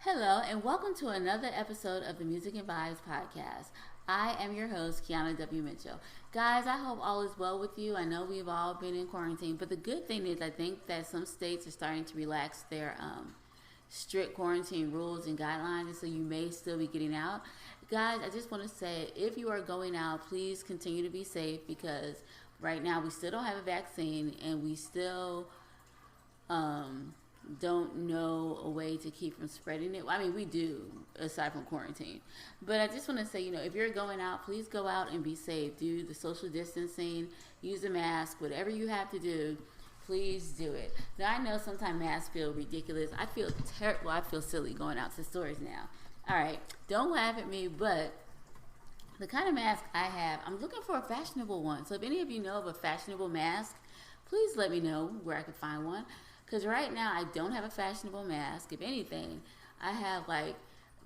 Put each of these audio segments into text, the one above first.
Hello, and welcome to another episode of the Music and Vibes Podcast. I am your host, Keana W. Mitchell. Guys, I hope all is well with you. I know we've all been in quarantine, but the good thing is I think that some states are starting to relax their strict quarantine rules and guidelines, and so you may still be getting out. Guys, I just want to say, if you are going out, please continue to be safe because right now we still don't have a vaccine and we still don't know a way to keep from spreading it. I mean, we do, aside from quarantine. But I just want to say, if you're going out, please go out and be safe. Do the social distancing, use a mask, whatever you have to do, please do it. Now, I know sometimes masks feel ridiculous. I feel terrible. I feel silly going out to stores now. All right, don't laugh at me, but the kind of mask I have, I'm looking for a fashionable one. So if any of you know of a fashionable mask, please let me know where I can find one. Because right now, I don't have a fashionable mask. If anything, I have like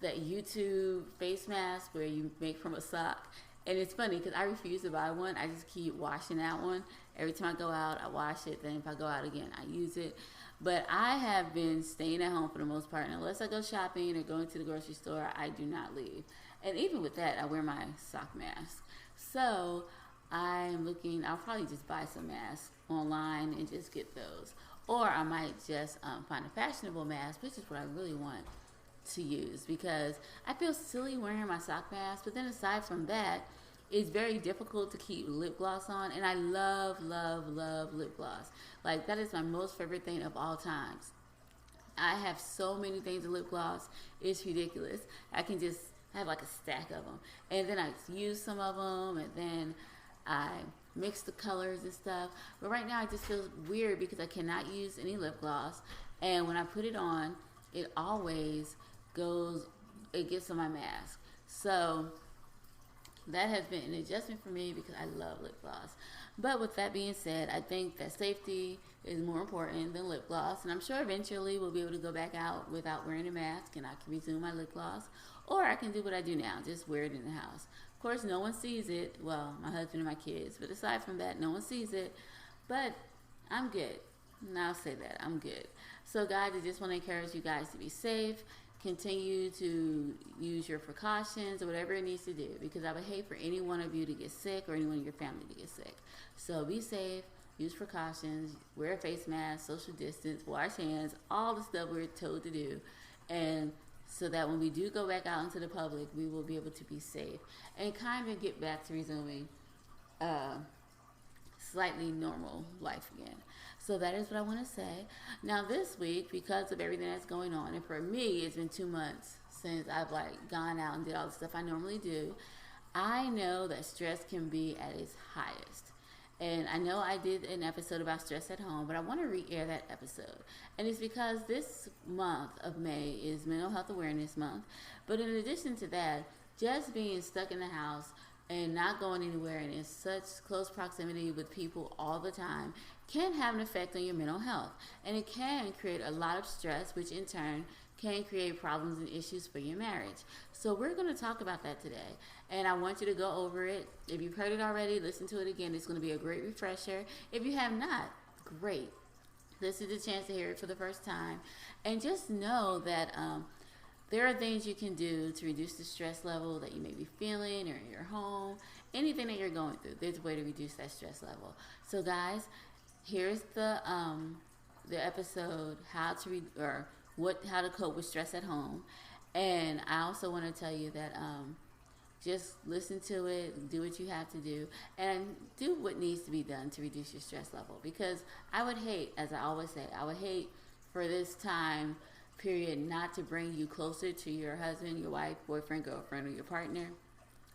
that YouTube face mask where you make from a sock. And it's funny because I refuse to buy one. I just keep washing that one. Every time I go out, I wash it. Then if I go out again, I use it. But I have been staying at home for the most part. And unless I go shopping or going to the grocery store, I do not leave. And even with that, I wear my sock mask. So I'm looking, I'll probably just buy some masks online and just get those. Or I might just find a fashionable mask, which is what I really want to use because I feel silly wearing my sock mask. But then aside from that, it's very difficult to keep lip gloss on. And I love, love, love lip gloss. Like, that is my most favorite thing of all times. I have so many things of lip gloss. It's ridiculous. I can just have like a stack of them. And then I use some of them and then I mix the colors and stuff. But right now I just feel weird because I cannot use any lip gloss. And when I put it on, it always gets on my mask. So that has been an adjustment for me because I love lip gloss. But with that being said, I think that safety is more important than lip gloss. And I'm sure eventually we'll be able to go back out without wearing a mask and I can resume my lip gloss. Or I can do what I do now, just wear it in the house. Of course, no one sees it. Well, my husband and my kids. But aside from that, no one sees it. But I'm good. And I'll say that. I'm good. So, guys, I just want to encourage you guys to be safe. Continue to use your precautions or whatever it needs to do. Because I would hate for any one of you to get sick or anyone in your family to get sick. So, be safe. Use precautions. Wear a face mask. Social distance. Wash hands. All the stuff we're told to do. And so that when we do go back out into the public, we will be able to be safe and kind of get back to resuming slightly normal life again. So that is what I want to say. Now this week, because of everything that's going on, and for me, it's been 2 months since I've gone out and did all the stuff I normally do. I know that stress can be at its highest. And I know I did an episode about stress at home, but I want to re-air that episode. And it's because this month of May is Mental Health Awareness Month. But in addition to that, just being stuck in the house and not going anywhere and in such close proximity with people all the time can have an effect on your mental health. And it can create a lot of stress, which in turn can create problems and issues for your marriage. So we're going to talk about that today. And I want you to go over it. If you've heard it already, listen to it again. It's going to be a great refresher. If you have not, great. This is the chance to hear it for the first time. And just know that there are things you can do to reduce the stress level that you may be feeling or in your home. Anything that you're going through, there's a way to reduce that stress level. So guys, here's the episode, how to cope with stress at home. And I also want to tell you that just listen to it, do what you have to do, and do what needs to be done to reduce your stress level. Because I would hate, as I always say, I would hate for this time period not to bring you closer to your husband, your wife, boyfriend, girlfriend, or your partner.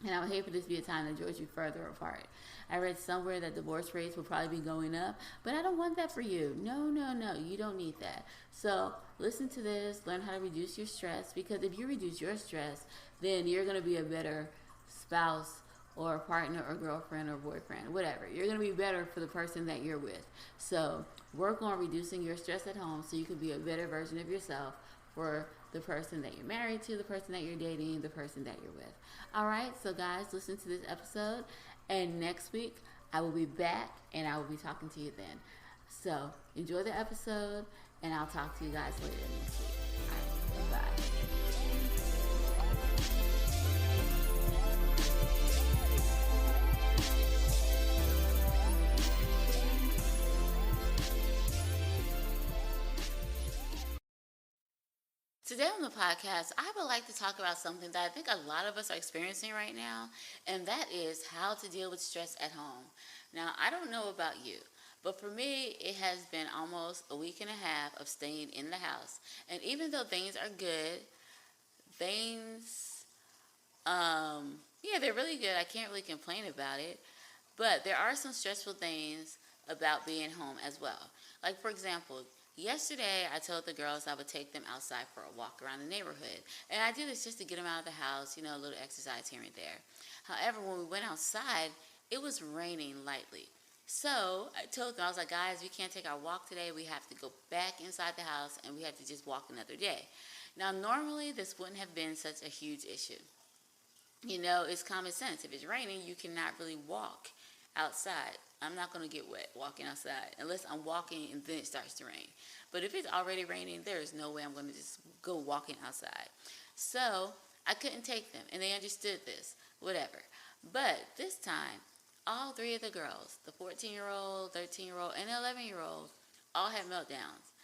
And I would hate for this to be a time that draws you further apart. I read somewhere that divorce rates will probably be going up, but I don't want that for you. No, you don't need that. So listen to this, learn how to reduce your stress, because if you reduce your stress, then you're going to be a better spouse or partner or girlfriend or boyfriend, whatever. You're going to be better for the person that you're with. So work on reducing your stress at home so you can be a better version of yourself for the person that you're married to, the person that you're dating, the person that you're with. All right, so guys, listen to this episode, and next week I will be back and I will be talking to you then. So enjoy the episode, and I'll talk to you guys later next week. All right. Bye. Today on the podcast, I would like to talk about something that I think a lot of us are experiencing right now, and that is how to deal with stress at home. Now, I don't know about you, but for me, it has been almost a week and a half of staying in the house. And even though things are good, things, yeah, they're really good. I can't really complain about it. But there are some stressful things about being home as well. Like, for example, yesterday I told the girls I would take them outside for a walk around the neighborhood. And I did this just to get them out of the house, a little exercise here and there. However, when we went outside, it was raining lightly. So I told them, I was like, guys, we can't take our walk today. We have to go back inside the house and we have to just walk another day. Now, normally this wouldn't have been such a huge issue. It's common sense. If it's raining, you cannot really walk outside. I'm not going to get wet walking outside unless I'm walking and then it starts to rain. But if it's already raining, there is no way I'm going to just go walking outside. So I couldn't take them, and they understood this, whatever. But this time, all three of the girls, the 14-year-old, 13-year-old, and 11-year-old, all had meltdowns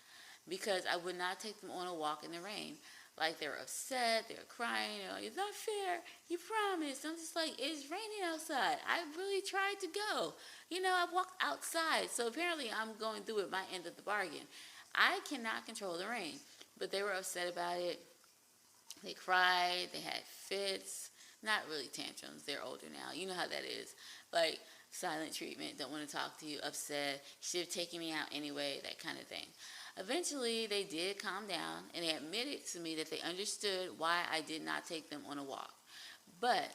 because I would not take them on a walk in the rain. Like, they were upset, they were crying, it's not fair, you promised. I'm just like, it's raining outside. I really tried to go. I walked outside, so apparently I'm going through with my end of the bargain. I cannot control the rain, but they were upset about it. They cried, they had fits, not really tantrums, they're older now. You know how that is. Like, silent treatment, don't want to talk to you, upset, should have taken me out anyway, that kind of thing. Eventually, they did calm down, and they admitted to me that they understood why I did not take them on a walk, but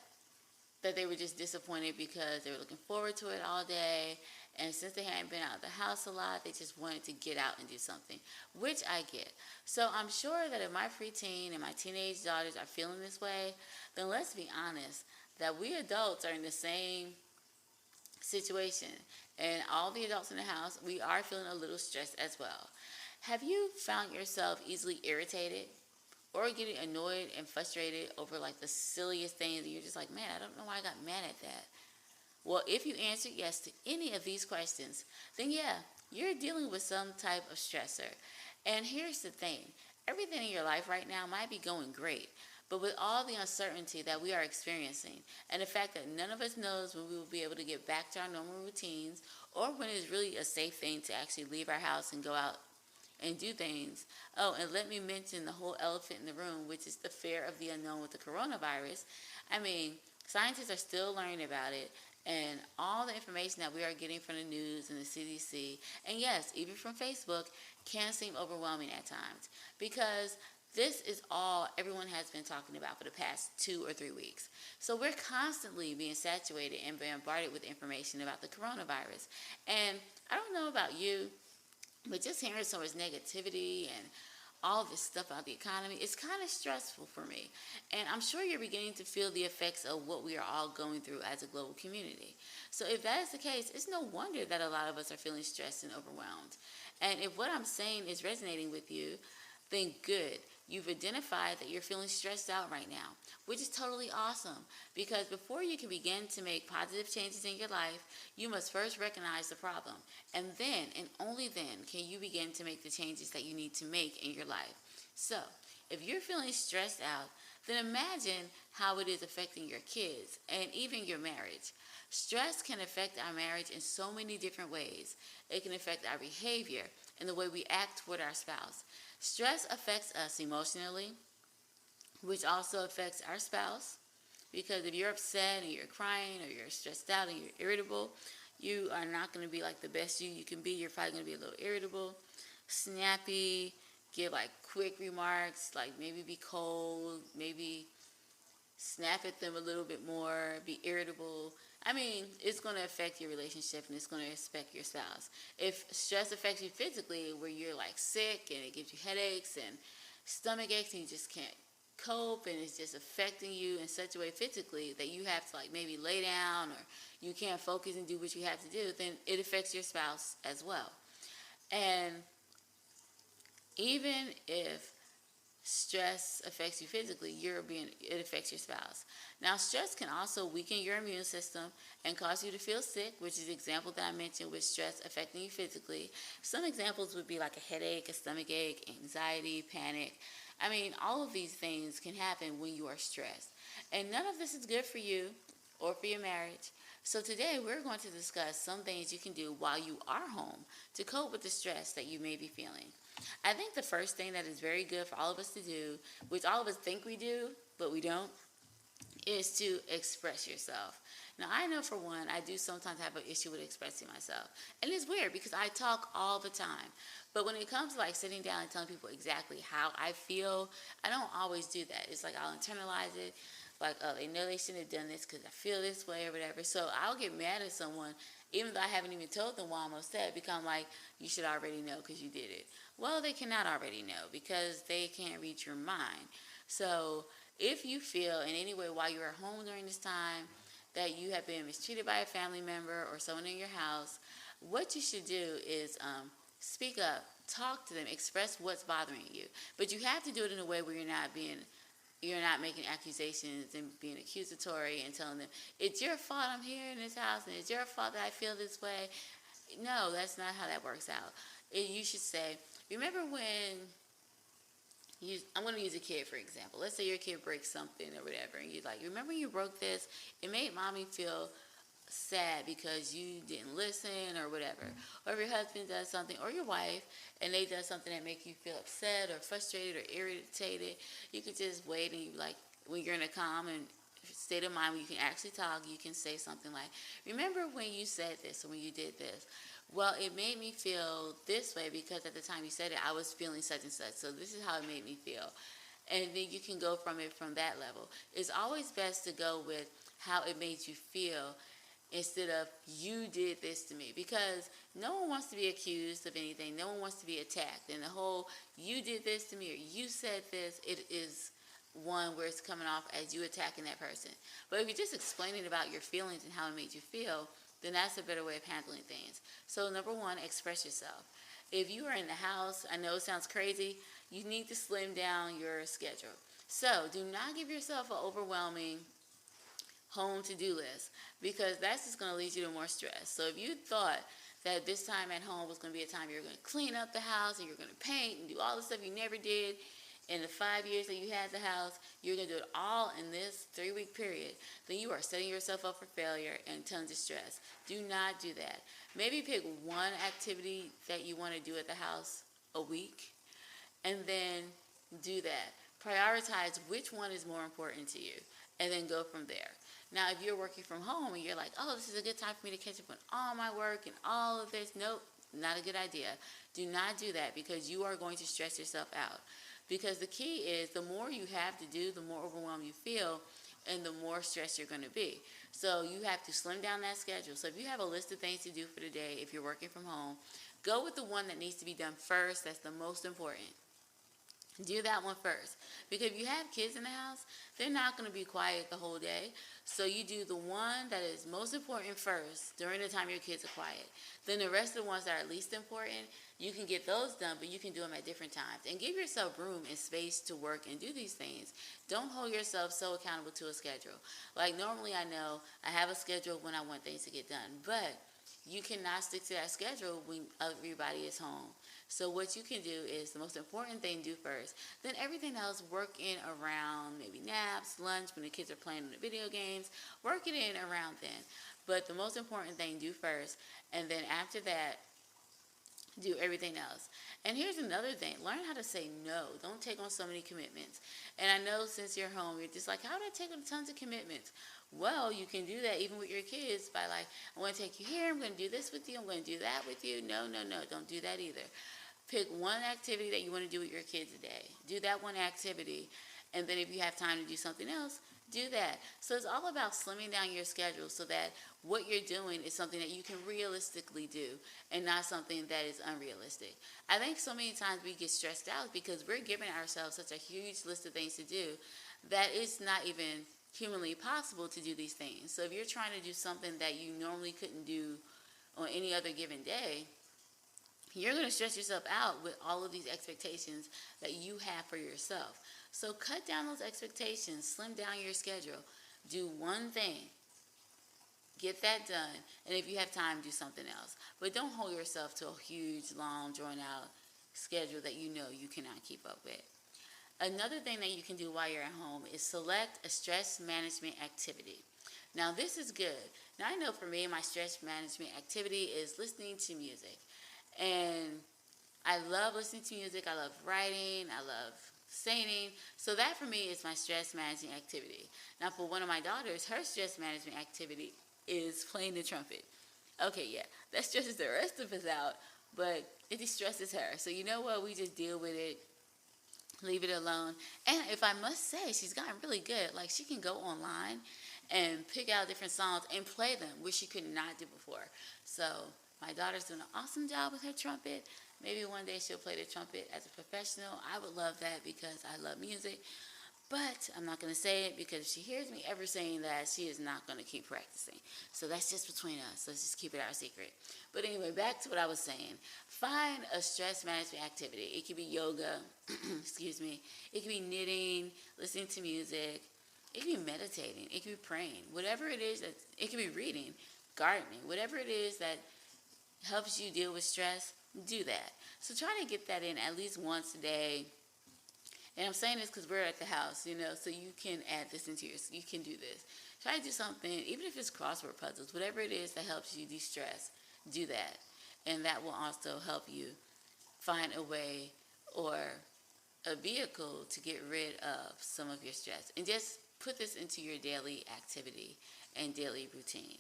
that they were just disappointed because they were looking forward to it all day, and since they hadn't been out of the house a lot, they just wanted to get out and do something, which I get. So I'm sure that if my preteen and my teenage daughters are feeling this way, then let's be honest, that we adults are in the same situation, and all the adults in the house, we are feeling a little stressed as well. Have you found yourself easily irritated or getting annoyed and frustrated over like the silliest things and you're just like, man, I don't know why I got mad at that? Well, if you answered yes to any of these questions, then yeah, you're dealing with some type of stressor. And here's the thing, everything in your life right now might be going great, but with all the uncertainty that we are experiencing and the fact that none of us knows when we will be able to get back to our normal routines or when it's really a safe thing to actually leave our house and go out and do things. Oh, and let me mention the whole elephant in the room, which is the fear of the unknown with the coronavirus. I mean, scientists are still learning about it, and all the information that we are getting from the news and the CDC, and yes, even from Facebook, can seem overwhelming at times because this is all everyone has been talking about for the past 2 or 3 weeks. So we're constantly being saturated and bombarded with information about the coronavirus. And I don't know about you, but just hearing so much negativity and all this stuff about the economy, it's kind of stressful for me. And I'm sure you're beginning to feel the effects of what we are all going through as a global community. So if that is the case, it's no wonder that a lot of us are feeling stressed and overwhelmed. And if what I'm saying is resonating with you, then good. You've identified that you're feeling stressed out right now, which is totally awesome because before you can begin to make positive changes in your life, you must first recognize the problem. And then, and only then, can you begin to make the changes that you need to make in your life. So, if you're feeling stressed out, then imagine how it is affecting your kids and even your marriage. Stress can affect our marriage in so many different ways. It can affect our behavior and the way we act toward our spouse. Stress affects us emotionally, which also affects our spouse, because if you're upset and you're crying or you're stressed out and you're irritable, you are not going to be like the best you can be. You're probably going to be a little irritable, snappy, give like quick remarks, like maybe be cold, maybe snap at them a little bit more, be irritable. I mean, it's going to affect your relationship and it's going to affect your spouse. If stress affects you physically, where you're like sick and it gives you headaches and stomach aches and you just can't cope and it's just affecting you in such a way physically that you have to like maybe lay down or you can't focus and do what you have to do, then it affects your spouse as well. And even if stress affects you physically, it affects your spouse. Now, stress can also weaken your immune system and cause you to feel sick, which is the example that I mentioned with stress affecting you physically. Some examples would be like a headache, a stomach ache, anxiety, panic. I mean, all of these things can happen when you are stressed. And none of this is good for you or for your marriage. So today we're going to discuss some things you can do while you are home to cope with the stress that you may be feeling. I think the first thing that is very good for all of us to do, which all of us think we do, but we don't, is to express yourself. Now, I know for one, I do sometimes have an issue with expressing myself. And it's weird because I talk all the time. But when it comes to like sitting down and telling people exactly how I feel, I don't always do that. It's like I'll internalize it. Like, oh, they know they shouldn't have done this because I feel this way or whatever. So I'll get mad at someone, even though I haven't even told them why I'm upset, because I'm like, you should already know because you did it. Well, they cannot already know because they can't read your mind. So if you feel in any way while you're at home during this time that you have been mistreated by a family member or someone in your house, what you should do is speak up, talk to them, express what's bothering you. But you have to do it in a way where you're not making accusations and being accusatory and telling them, it's your fault I'm here in this house and it's your fault that I feel this way. No, that's not how that works out. You should say, remember when I'm going to use a kid, for example. Let's say your kid breaks something or whatever, and you're like, remember you broke this? It made mommy feel sad because you didn't listen or whatever. Or if your husband does something, or your wife, and they does something that make you feel upset or frustrated or irritated, you could just wait and you like, when you're in a calm and state of mind where you can actually talk, you can say something like, remember when you said this or when you did this? Well, it made me feel this way because at the time you said it, I was feeling such and such. So this is how it made me feel. And then you can go from it from that level. It's always best to go with how it made you feel instead of you did this to me, because no one wants to be accused of anything. No one wants to be attacked. And the whole you did this to me or you said this, it is one where it's coming off as you attacking that person. But if you're just explaining about your feelings and how it made you feel, then that's a better way of handling things. So number one, express yourself. If you are in the house, I know it sounds crazy, you need to slim down your schedule. So do not give yourself an overwhelming home to-do list, because that's just going to lead you to more stress. So if you thought that this time at home was going to be a time you're going to clean up the house and you're going to paint and do all the stuff you never did in the 5 years that you had the house, you're going to do it all in this 3-week period, then you are setting yourself up for failure and tons of stress. Do not do that. Maybe pick one activity that you want to do at the house a week, and then do that. Prioritize which one is more important to you, and then go from there. Now, if you're working from home and you're like, oh, this is a good time for me to catch up on all my work and all of this, nope, not a good idea. Do not do that, because you are going to stress yourself out. Because the key is the more you have to do, the more overwhelmed you feel, and the more stressed you're going to be. So you have to slim down that schedule. So if you have a list of things to do for the day, if you're working from home, go with the one that needs to be done first. That's the most important. Do that one first. Because if you have kids in the house, they're not going to be quiet the whole day. So you do the one that is most important first during the time your kids are quiet. Then the rest of the ones that are least important, you can get those done, but you can do them at different times. And give yourself room and space to work and do these things. Don't hold yourself so accountable to a schedule. Like normally I know I have a schedule when I want things to get done, but you cannot stick to that schedule when everybody is home. So what you can do is the most important thing do first. Then everything else work in around maybe naps, lunch, when the kids are playing the video games. Work it in around then. But the most important thing do first. And then after that, do everything else. And here's another thing. Learn how to say no. Don't take on so many commitments. And I know since you're home, you're just like, how do I take on tons of commitments? Well, you can do that even with your kids by like, I want to take you here. I'm going to do this with you. I'm going to do that with you. No. Don't do that either. Pick one activity that you want to do with your kids a day. Do that one activity. And then if you have time to do something else, do that. So it's all about slimming down your schedule so that what you're doing is something that you can realistically do and not something that is unrealistic. I think so many times we get stressed out because we're giving ourselves such a huge list of things to do that it's not even humanly possible to do these things. So if you're trying to do something that you normally couldn't do on any other given day, you're going to stress yourself out with all of these expectations that you have for yourself. So cut down those expectations, slim down your schedule, do one thing, get that done, and if you have time, do something else. But don't hold yourself to a huge, long, drawn out schedule that you know you cannot keep up with. Another thing that you can do while you're at home is select a stress management activity. Now, this is good. Now, I know for me, my stress management activity is listening to music. And I love listening to music. I love writing. I love singing. So that for me is my stress management activity. Now, for one of my daughters, her stress management activity is playing the trumpet. Okay, yeah, that stresses the rest of us out, but it distresses her. So you know what? We just deal with it, leave it alone. And if I must say, she's gotten really good. Like, she can go online and pick out different songs and play them, which she could not do before. So my daughter's doing an awesome job with her trumpet. Maybe one day she'll play the trumpet as a professional. I would love that because I love music. But I'm not going to say it because if she hears me ever saying that, she is not going to keep practicing. So that's just between us. Let's just keep it our secret. But anyway, back to what I was saying. Find a stress management activity. It could be yoga. Excuse me. It could be knitting, listening to music. It could be meditating. It could be praying. Whatever it is, it could be reading, gardening. Whatever it is that helps you deal with stress, do that. So try to get that in at least once a day. And I'm saying this because we're at the house, so you can add this into you can do this. Try to do something, even if it's crossword puzzles, whatever it is that helps you de-stress, do that. And that will also help you find a way or a vehicle to get rid of some of your stress. And just put this into your daily activity and daily routine.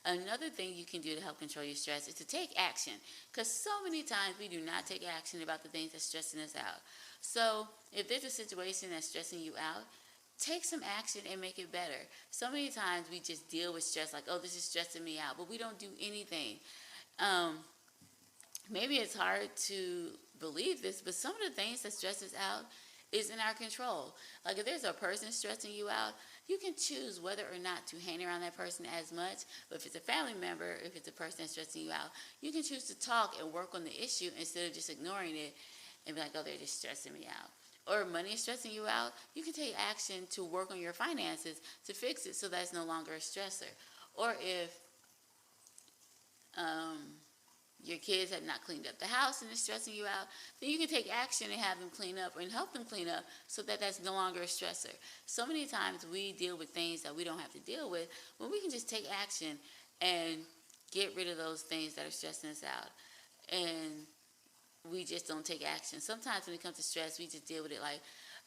Another thing you can do to help control your stress is to take action. Because so many times we do not take action about the things that's stressing us out. So if there's a situation that's stressing you out, take some action and make it better. So many times we just deal with stress like, oh, this is stressing me out, but we don't do anything. Maybe it's hard to believe this, but some of the things that stress us out is in our control. Like if there's a person stressing you out, you can choose whether or not to hang around that person as much. But if it's a family member, if it's a person that's stressing you out, you can choose to talk and work on the issue instead of just ignoring it and be like, oh, they're just stressing me out. Or money is stressing you out, you can take action to work on your finances to fix it so that's no longer a stressor. Or if your kids have not cleaned up the house and it's stressing you out, then you can take action and have them clean up and help them clean up so that that's no longer a stressor. So many times we deal with things that we don't have to deal with when we can just take action and get rid of those things that are stressing us out. And we just don't take action. Sometimes when it comes to stress, we just deal with it like,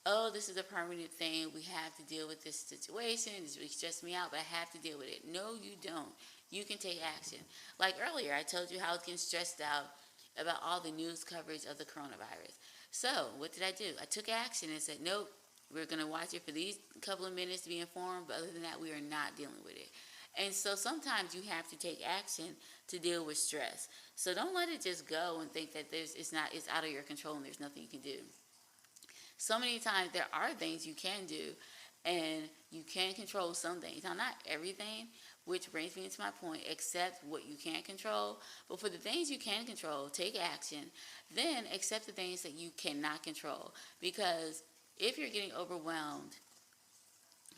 oh, this is a permanent thing. We have to deal with this situation. It's really stressed me out, but I have to deal with it. No, you don't. You can take action. Like earlier, I told you how I was getting stressed out about all the news coverage of the coronavirus. So what did I do? I took action and said, nope, we're going to watch it for these couple of minutes to be informed, but other than that, we are not dealing with it. And so sometimes you have to take action to deal with stress. So don't let it just go and think that it's out of your control and there's nothing you can do. So many times there are things you can do and you can control some things. Now, not everything, which brings me into my point, accept what you can't control. But for the things you can control, take action. Then accept the things that you cannot control. Because if you're getting overwhelmed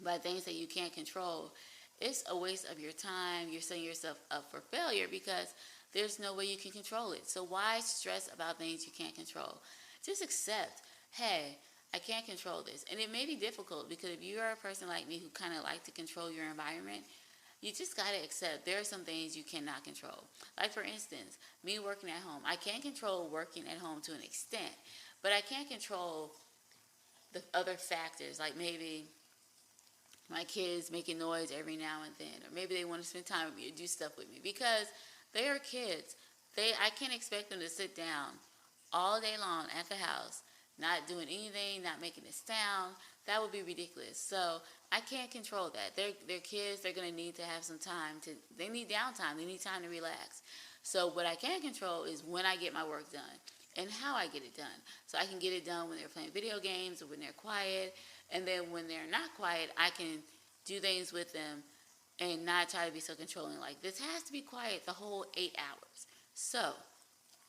by things that you can't control, it's a waste of your time. You're setting yourself up for failure because there's no way you can control it. So why stress about things you can't control? Just accept, hey, I can't control this. And it may be difficult because if you are a person like me who kind of like to control your environment, you just got to accept there are some things you cannot control. Like, for instance, me working at home. I can control working at home to an extent, but I can't control the other factors, like maybe my kids making noise every now and then, or maybe they want to spend time with me or do stuff with me because they are kids. I can't expect them to sit down all day long at the house, not doing anything, not making a sound. That would be ridiculous. So I can't control that. They're kids. They're going to need to have some time. They need downtime. They need time to relax. So what I can control is when I get my work done and how I get it done. So I can get it done when they're playing video games or when they're quiet. And then when they're not quiet, I can do things with them and not try to be so controlling. Like, this has to be quiet the whole 8 hours. So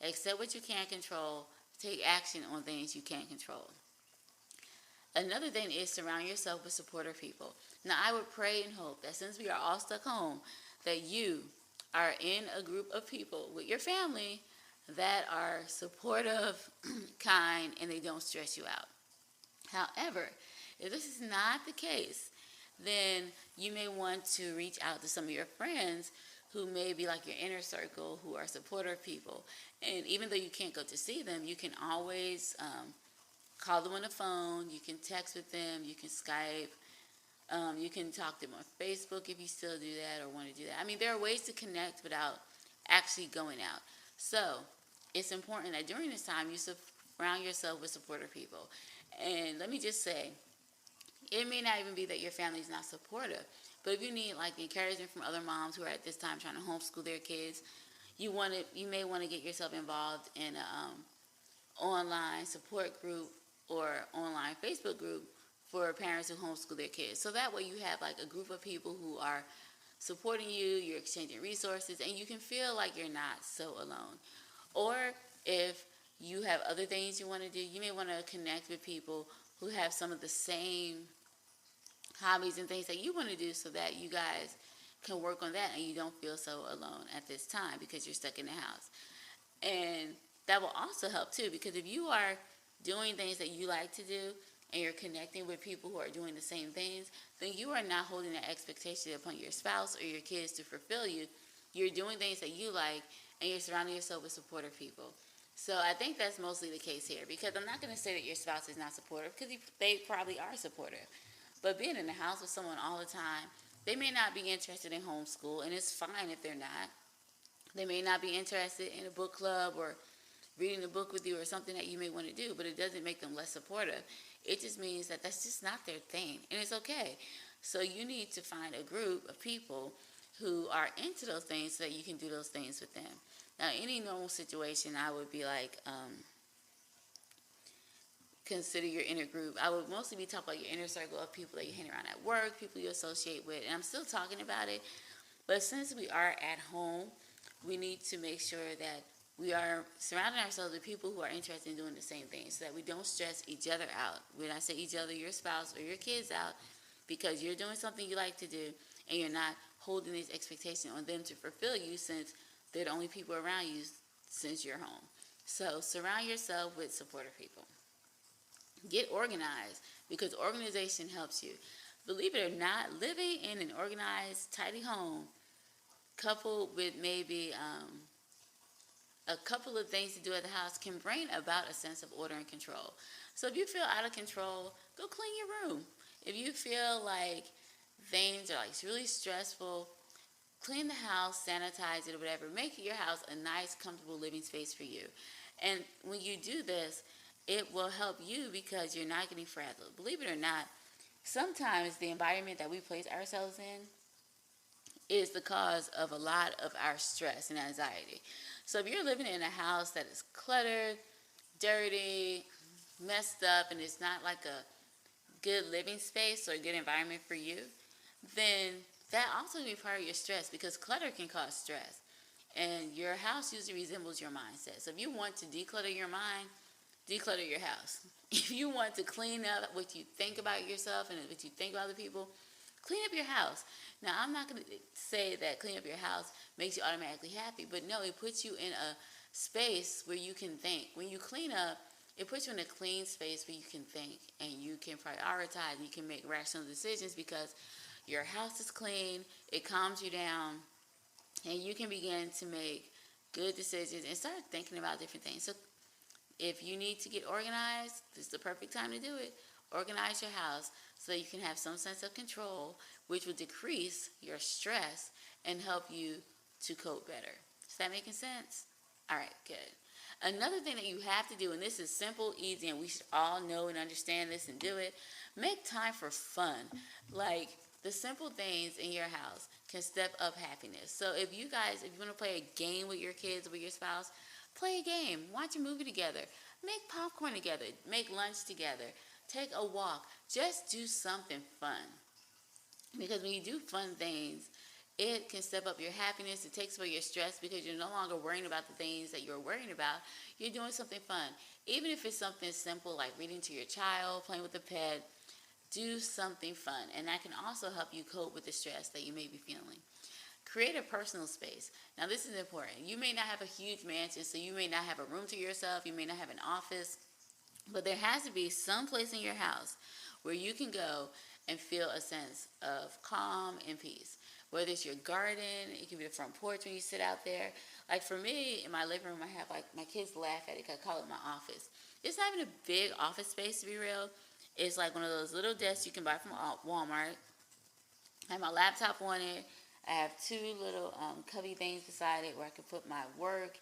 Accept what you can't control. Take action on things you can't control. Another thing is surround yourself with supportive people. Now, I would pray and hope that since we are all stuck home, that you are in a group of people with your family that are supportive, kind, and they don't stress you out. However, if this is not the case, then you may want to reach out to some of your friends who may be like your inner circle, who are supportive people. And even though you can't go to see them, you can always call them on the phone, you can text with them, you can Skype, you can talk to them on Facebook if you still do that or want to do that. I mean, there are ways to connect without actually going out. So it's important that during this time you surround yourself with supportive people. And let me just say, it may not even be that your family is not supportive, but if you need like encouragement from other moms who are at this time trying to homeschool their kids, you may want to get yourself involved in a online support group or online Facebook group for parents who homeschool their kids. So that way you have like a group of people who are supporting you, you're exchanging resources, and you can feel like you're not so alone. Or if you have other things you want to do, you may want to connect with people who have some of the same hobbies and things that you want to do so that you guys can work on that and you don't feel so alone at this time because you're stuck in the house. And that will also help too, because if you are doing things that you like to do and you're connecting with people who are doing the same things, then you are not holding that expectation upon your spouse or your kids to fulfill you. You're doing things that you like and you're surrounding yourself with supportive people. So I think that's mostly the case here, because I'm not going to say that your spouse is not supportive, because they probably are supportive. But being in the house with someone all the time, they may not be interested in homeschool, and it's fine if they're not. They may not be interested in a book club or reading a book with you or something that you may want to do, but it doesn't make them less supportive. It just means that that's just not their thing, and it's okay. So you need to find a group of people who are into those things so that you can do those things with them. Now, any normal situation, I would be like, consider your inner group. I would mostly be talking about your inner circle of people that you hang around at work, people you associate with, and I'm still talking about it. But since we are at home, we need to make sure that we are surrounding ourselves with people who are interested in doing the same thing so that we don't stress each other out. When I say each other, your spouse or your kids out, because you're doing something you like to do and you're not holding these expectations on them to fulfill you, since they're the only people around you since you're home. So surround yourself with supportive people. Get organized, because organization helps you. Believe it or not, living in an organized, tidy home, coupled with maybe a couple of things to do at the house, can bring about a sense of order and control. So if you feel out of control, go clean your room. If you feel like things are like really stressful, clean the house, sanitize it, or whatever. Make your house a nice, comfortable living space for you. And when you do this, it will help you because you're not getting frazzled. Believe it or not, sometimes the environment that we place ourselves in is the cause of a lot of our stress and anxiety. So if you're living in a house that is cluttered, dirty, messed up, and it's not like a good living space or a good environment for you, then that also can be part of your stress, because clutter can cause stress. And your house usually resembles your mindset. So if you want to declutter your mind, declutter your house. If you want to clean up what you think about yourself and what you think about other people, clean up your house. Now, I'm not going to say that clean up your house makes you automatically happy, but no, it puts you in a space where you can think. When you clean up, it puts you in a clean space where you can think and you can prioritize and you can make rational decisions, because your house is clean, it calms you down, and you can begin to make good decisions and start thinking about different things. So if you need to get organized, this is the perfect time to do it. Organize your house so you can have some sense of control, which will decrease your stress and help you to cope better. Is that making sense? All right, good. Another thing that you have to do, and this is simple, easy, and we should all know and understand this and do it, make time for fun. Like, the simple things in your house can step up happiness. So if you want to play a game with your kids or with your spouse, play a game, watch a movie together, make popcorn together, make lunch together, take a walk. Just do something fun. Because when you do fun things, it can step up your happiness. It takes away your stress because you're no longer worrying about the things that you're worrying about. You're doing something fun. Even if it's something simple like reading to your child, playing with a pet, do something fun. And that can also help you cope with the stress that you may be feeling. Create a personal space. Now, this is important. You may not have a huge mansion, so you may not have a room to yourself. You may not have an office. But there has to be some place in your house where you can go and feel a sense of calm and peace. Whether it's your garden, it can be the front porch when you sit out there. Like for me, in my living room, I have like, my kids laugh at it because I call it my office. It's not even a big office space, to be real. It's like one of those little desks you can buy from Walmart. I have my laptop on it. I have two little cubby things beside it where I can put my work.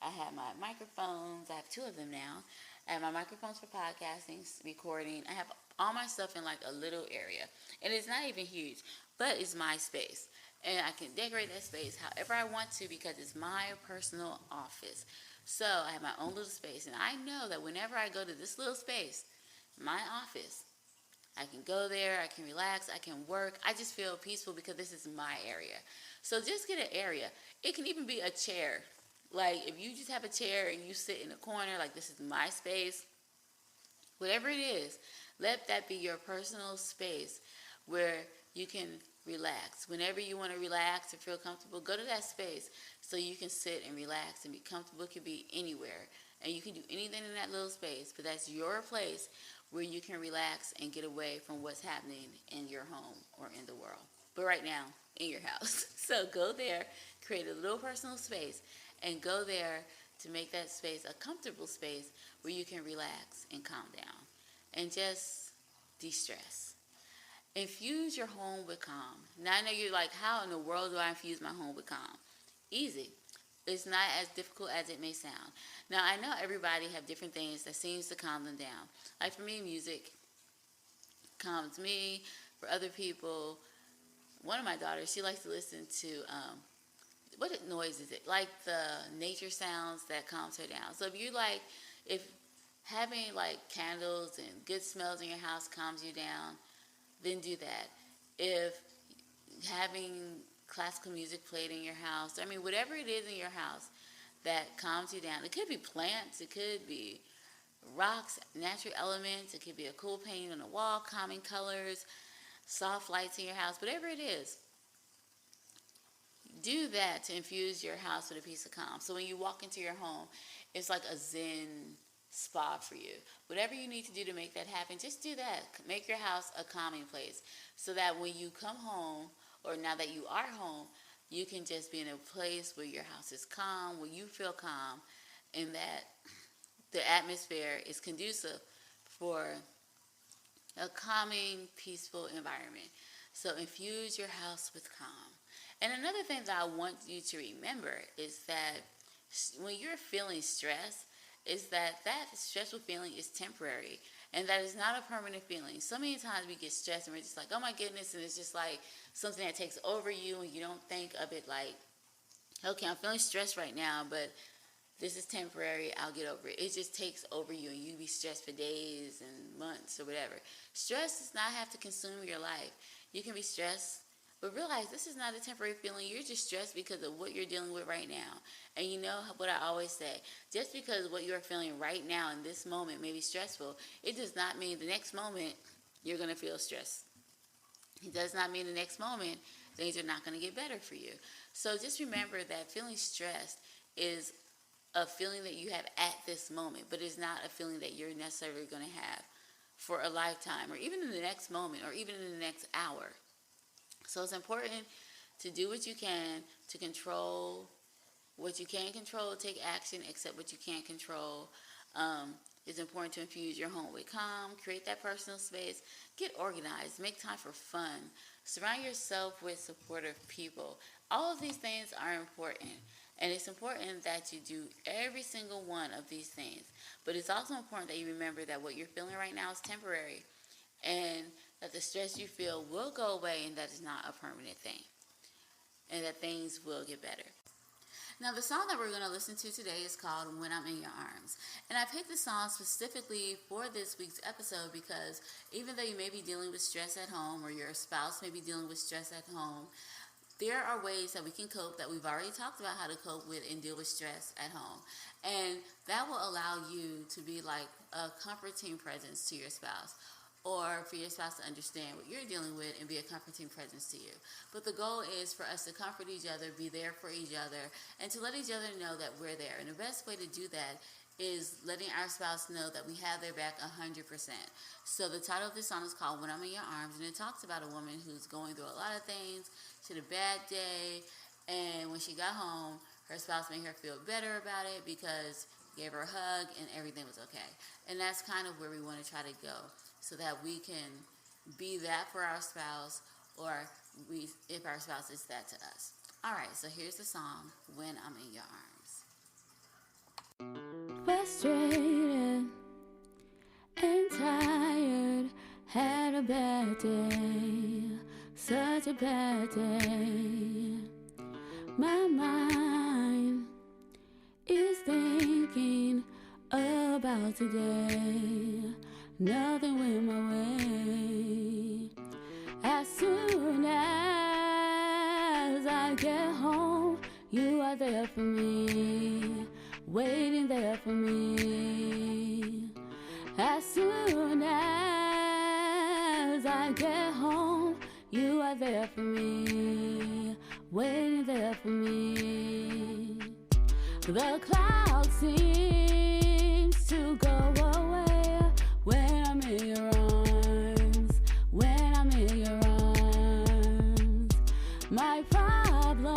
I have my microphones. I have two of them now. I have my microphones for podcasting, recording. I have all my stuff in like a little area. And it's not even huge, but it's my space. And I can decorate that space however I want to because it's my personal office. So I have my own little space. And I know that whenever I go to this little space, my office, I can go there, I can relax, I can work. I just feel peaceful because this is my area. So just get an area. It can even be a chair. Like if you just have a chair and you sit in a corner, like this is my space, whatever it is, let that be your personal space where you can relax. Whenever you want to relax or feel comfortable, go to that space so you can sit and relax and be comfortable. It could be anywhere. And you can do anything in that little space, but that's your place where you can relax and get away from what's happening in your home or in the world. But right now, in your house. So go there, create a little personal space, and go there to make that space a comfortable space where you can relax and calm down and just de-stress. Infuse your home with calm. Now I know you're like, how in the world do I infuse my home with calm? Easy. It's not as difficult as it may sound. Now, I know everybody have different things that seems to calm them down. Like for me, music calms me. For other people, one of my daughters, she likes to listen to, what noise is it? Like the nature sounds that calms her down. So if having like candles and good smells in your house calms you down, then do that. If having classical music played in your house, whatever it is in your house that calms you down. It could be plants, it could be rocks, natural elements, it could be a cool painting on the wall, calming colors, soft lights in your house, whatever it is. Do that to infuse your house with a piece of calm. So when you walk into your home, it's like a zen spa for you. Whatever you need to do to make that happen, just do that. Make your house a calming place so that when you come home, or now that you are home, you can just be in a place where your house is calm, where you feel calm, and that the atmosphere is conducive for a calming, peaceful environment. So infuse your house with calm. And another thing that I want you to remember is that when you're feeling stress, is that stressful feeling is temporary and that is not a permanent feeling. So many times we get stressed and we're just like, oh my goodness, and it's just like something that takes over you and you don't think of it like, okay, I'm feeling stressed right now, but this is temporary, I'll get over it. It just takes over you and you be stressed for days and months or whatever. Stress does not have to consume your life. You can be stressed, but realize this is not a temporary feeling. You're just stressed because of what you're dealing with right now. And you know what I always say, just because what you're feeling right now in this moment may be stressful, it does not mean the next moment you're going to feel stressed. It does not mean the next moment things are not going to get better for you. So just remember that feeling stressed is a feeling that you have at this moment, but it's not a feeling that you're necessarily going to have for a lifetime or even in the next moment or even in the next hour. So it's important to do what you can to control what you can control, take action, accept what you can't control. It's important to infuse your home with calm, create that personal space, get organized, make time for fun, surround yourself with supportive people. All of these things are important. And it's important that you do every single one of these things. But it's also important that you remember that what you're feeling right now is temporary. And that the stress you feel will go away and that it's not a permanent thing. And that things will get better. Now, the song that we're going to listen to today is called When I'm in Your Arms. And I picked this song specifically for this week's episode because even though you may be dealing with stress at home or your spouse may be dealing with stress at home, there are ways that we can cope that we've already talked about how to cope with and deal with stress at home. And that will allow you to be like a comforting presence to your spouse, or for your spouse to understand what you're dealing with and be a comforting presence to you. But the goal is for us to comfort each other, be there for each other, and to let each other know that we're there. And the best way to do that is letting our spouse know that we have their back 100%. So the title of this song is called When I'm in Your Arms, and it talks about a woman who's going through a lot of things. She had a bad day, and when she got home, her spouse made her feel better about it because he gave her a hug and everything was okay. And that's kind of where we want to try to go, so that we can be that for our spouse, or if our spouse is that to us. All right, so here's the song, When I'm in Your Arms. Frustrated and tired, had a bad day, such a bad day. My mind is thinking about today, nothing went my way. As soon as I get home, you are there for me, waiting there for me. As soon as I get home, you are there for me, waiting there for me. The cloud seems to go away when I'm in your arms, when I'm in your arms. My problems,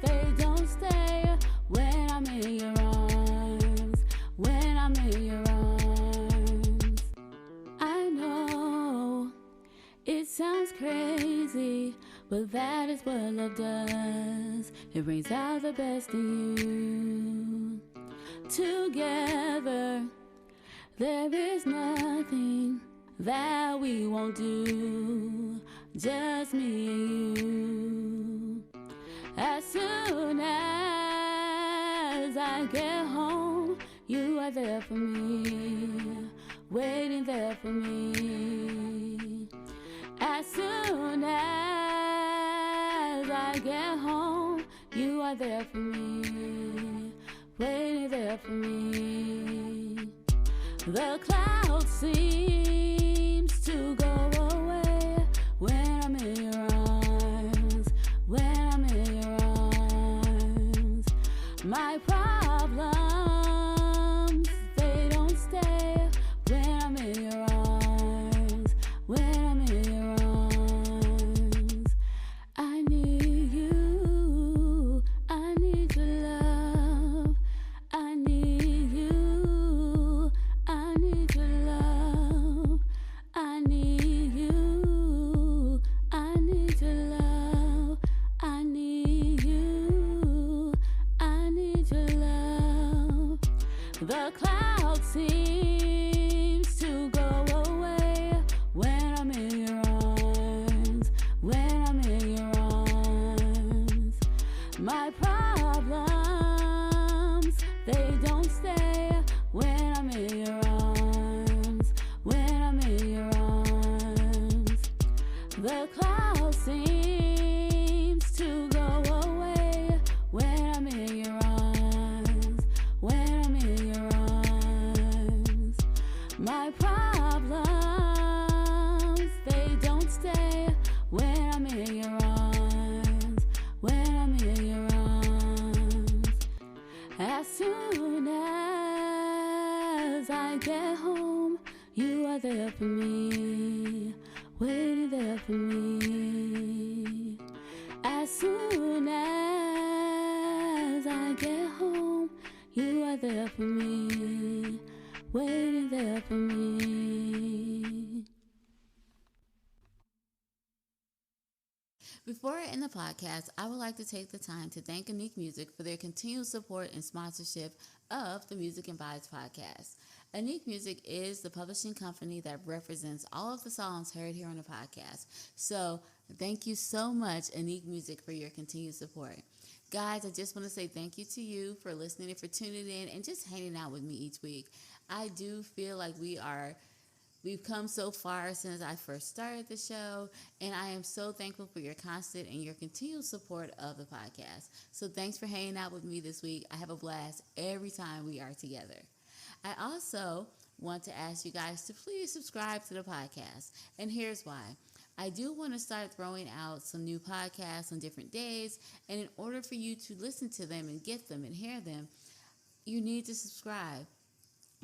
they don't stay when I'm in your arms, when I'm in your arms. I know it sounds crazy, but that is what love does. It brings out the best in you. Together, there is nothing that we won't do, just me and you. As soon as I get home, you are there for me, waiting there for me. As soon as I get home, you are there for me, waiting there for me. The cloud seems to go away when I'm in your arms, when I'm in your arms. My problems, they don't stay when I'm in your arms, when I'm in your arms. I need you, I need your love, I need you, I need your love, I need you, I need your love, I need you, I need your love. The cloud seems to go away when I'm in your arms, when I'm in your arms. My problems, they don't stay when I'm in your arms, when I'm in your arms. The cloud seems to go away when I'm in your arms, when I'm in your arms. My problems, they don't stay when I'm in your arms, when I'm in your arms. As soon as I get home, you are there for me, waiting there for me. As soon as I get home, you are there for me, waiting there for me. Before I end the podcast, I would like to take the time to thank Unique Music for their continued support and sponsorship of the Music and Vibes podcast. Unique Music is the publishing company that represents all of the songs heard here on the podcast. So thank you so much, Unique Music, for your continued support. Guys, I just want to say thank you to you for listening and for tuning in and just hanging out with me each week. I do feel like we are We've come so far since I first started the show, and I am so thankful for your constant and your continued support of the podcast. So thanks for hanging out with me this week. I have a blast every time we are together. I also want to ask you guys to please subscribe to the podcast, and here's why. I do want to start throwing out some new podcasts on different days, and in order for you to listen to them and get them and hear them, you need to subscribe.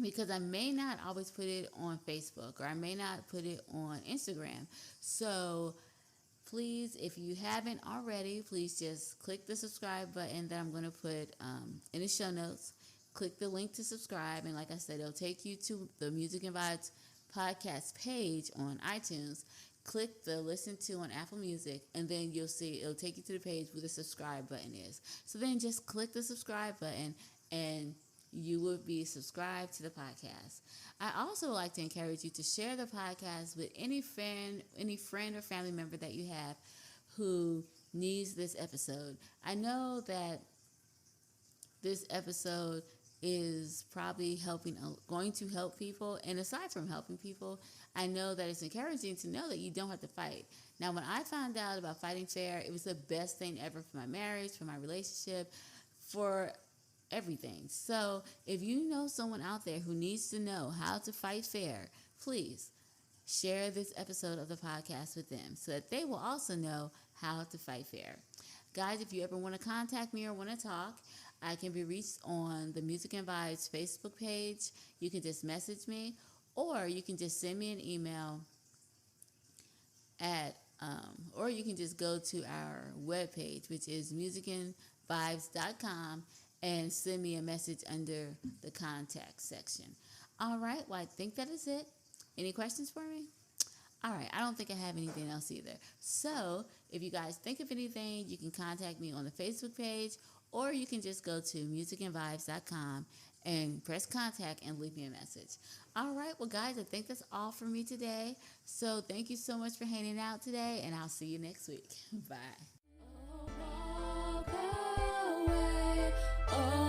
Because I may not always put it on Facebook, or I may not put it on Instagram. So please, if you haven't already, please just click the subscribe button that I'm going to put in the show notes. Click the link to subscribe, and like I said, it'll take you to the Music and Vibes podcast page on iTunes. Click the listen to on Apple Music, and then you'll see it'll take you to the page where the subscribe button is. So then just click the subscribe button, and you will be subscribed to the podcast. I also like to encourage you to share the podcast with any friend or family member that you have who needs this episode. I know that this episode is probably going to help people, and aside from helping people, I know that it's encouraging to know that you don't have to fight. Now, when I found out about fighting fair, it was the best thing ever for my marriage, for my relationship, for everything. So if you know someone out there who needs to know how to fight fair, please share this episode of the podcast with them so that they will also know how to fight fair. Guys, if you ever want to contact me or want to talk, I can be reached on the Music and Vibes Facebook page. You can just message me, or you can just send me an email or you can just go to our webpage, which is musicandvibes.com, and send me a message under the contact section. All right, well, I think that is it. Any questions for me? All right, I don't think I have anything else either. So if you guys think of anything, you can contact me on the Facebook page, or you can just go to musicandvibes.com and press contact and leave me a message. All right, well, guys, I think that's all for me today. So thank you so much for hanging out today, and I'll see you next week. Bye. Oh.